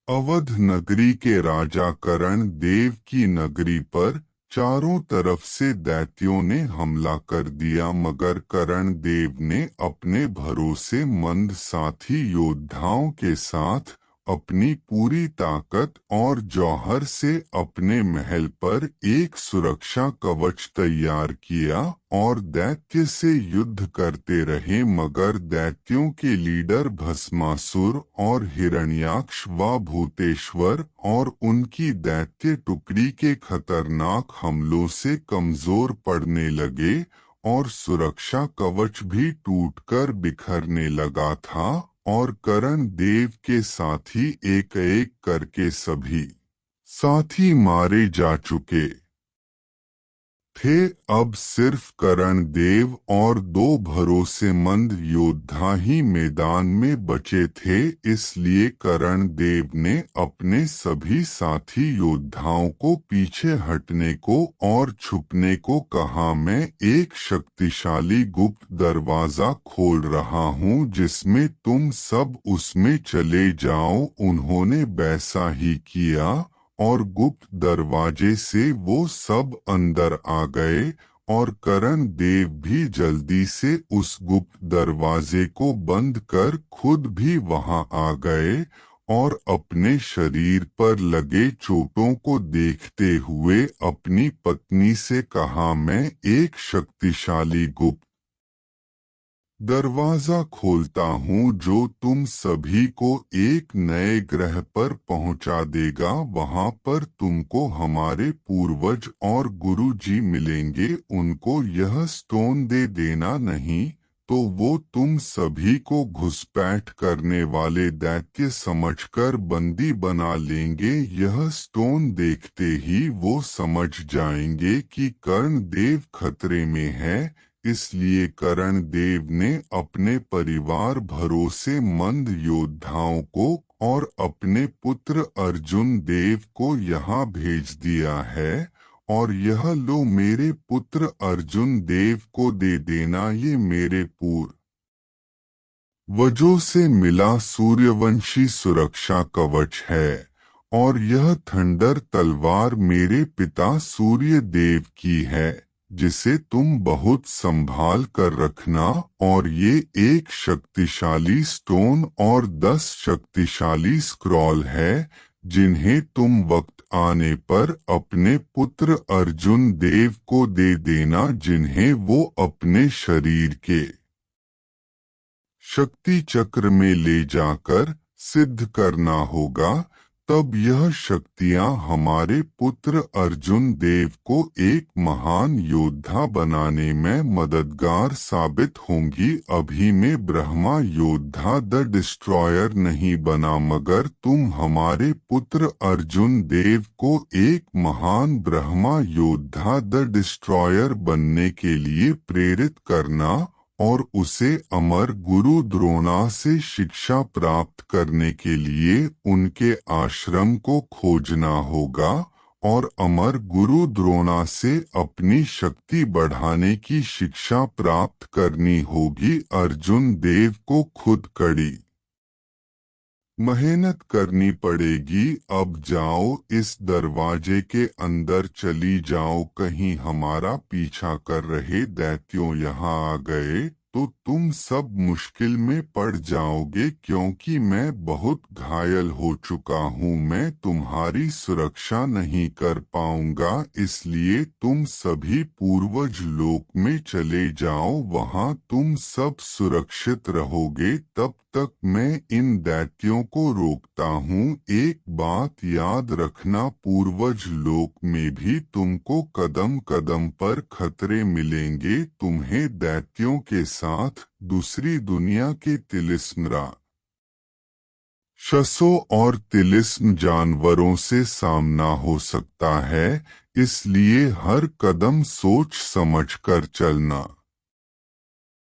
अवध नगरी के राजा करण देव की नगरी पर चारों तरफ से दैत्यों ने हमला कर दिया, मगर करण देव ने अपने भरोसेमंद साथी योद्धाओं के साथ अपनी पूरी ताकत और जौहर से अपने महल पर एक सुरक्षा कवच तैयार किया और दैत्य से युद्ध करते रहे। मगर दैत्यों के लीडर भस्मासुर और हिरण्याक्ष व भूतेश्वर और उनकी दैत्य टुकड़ी के खतरनाक हमलों से कमजोर पड़ने लगे और सुरक्षा कवच भी टूटकर बिखरने लगा था और करण देव के साथी एक एक करके सभी साथी मारे जा चुके थे। अब सिर्फ करण देव और दो भरोसेमंद योद्धा ही मैदान में बचे थे, इसलिए करण देव ने अपने सभी साथी योद्धाओं को पीछे हटने को और छुपने को कहा। मैं एक शक्तिशाली गुप्त दरवाजा खोल रहा हूँ जिसमें तुम सब उसमें चले जाओ। उन्होंने वैसा ही किया और गुप्त दरवाजे से वो सब अंदर आ गए और करण देव भी जल्दी से उस गुप्त दरवाजे को बंद कर खुद भी वहां आ गए और अपने शरीर पर लगे चोटों को देखते हुए अपनी पत्नी से कहा, मैं एक शक्तिशाली गुप्त दरवाजा खोलता हूँ जो तुम सभी को एक नए ग्रह पर पहुँचा देगा। वहाँ पर तुमको हमारे पूर्वज और गुरु जी मिलेंगे। उनको यह स्टोन दे देना, नहीं तो वो तुम सभी को घुसपैठ करने वाले दैत्य समझकर बंदी बना लेंगे। यह स्टोन देखते ही वो समझ जाएंगे कि कर्ण देव खतरे में है। इसलिए करण देव ने अपने परिवार भरोसेमंद योद्धाओं को और अपने पुत्र अर्जुन देव को यहाँ भेज दिया है और यह लो, मेरे पुत्र अर्जुन देव को दे देना। ये मेरे पूर्वजों से मिला सूर्यवंशी सुरक्षा कवच है और यह थंडर तलवार मेरे पिता सूर्य देव की है, जिसे तुम बहुत संभाल कर रखना। और ये एक शक्तिशाली स्टोन और 10 शक्तिशाली स्क्रॉल है जिन्हें तुम वक्त आने पर अपने पुत्र अर्जुन देव को दे देना, जिन्हें वो अपने शरीर के शक्ति चक्र में ले जाकर सिद्ध करना होगा। तब यह शक्तियां हमारे पुत्र अर्जुन देव को एक महान योद्धा बनाने में मददगार साबित होंगी। अभी मैं ब्रह्मा योद्धा द डिस्ट्रॉयर नहीं बना, मगर तुम हमारे पुत्र अर्जुन देव को एक महान ब्रह्मा योद्धा द डिस्ट्रॉयर बनने के लिए प्रेरित करना और उसे अमर गुरु द्रोणा से शिक्षा प्राप्त करने के लिए उनके आश्रम को खोजना होगा और अमर गुरु द्रोणा से अपनी शक्ति बढ़ाने की शिक्षा प्राप्त करनी होगी। अर्जुन देव को खुद कड़ी मेहनत करनी पड़ेगी। अब जाओ, इस दरवाजे के अंदर चली जाओ। कहीं हमारा पीछा कर रहे दैत्यों यहाँ आ गए तो तुम सब मुश्किल में पड़ जाओगे, क्योंकि मैं बहुत घायल हो चुका हूँ। मैं तुम्हारी सुरक्षा नहीं कर पाऊंगा, इसलिए तुम सभी पूर्वज लोक में चले जाओ। वहाँ तुम सब सुरक्षित रहोगे। तब तक मैं इन दैत्यों को रोकता हूँ। एक बात याद रखना, पूर्वज लोक में भी तुमको कदम कदम पर खतरे मिलेंगे। तुम्हें दैत्यों के साथ दूसरी दुनिया के तिलिस्म राक्षसों और तिलिस्म जानवरों से सामना हो सकता है, इसलिए हर कदम सोच समझ कर चलना।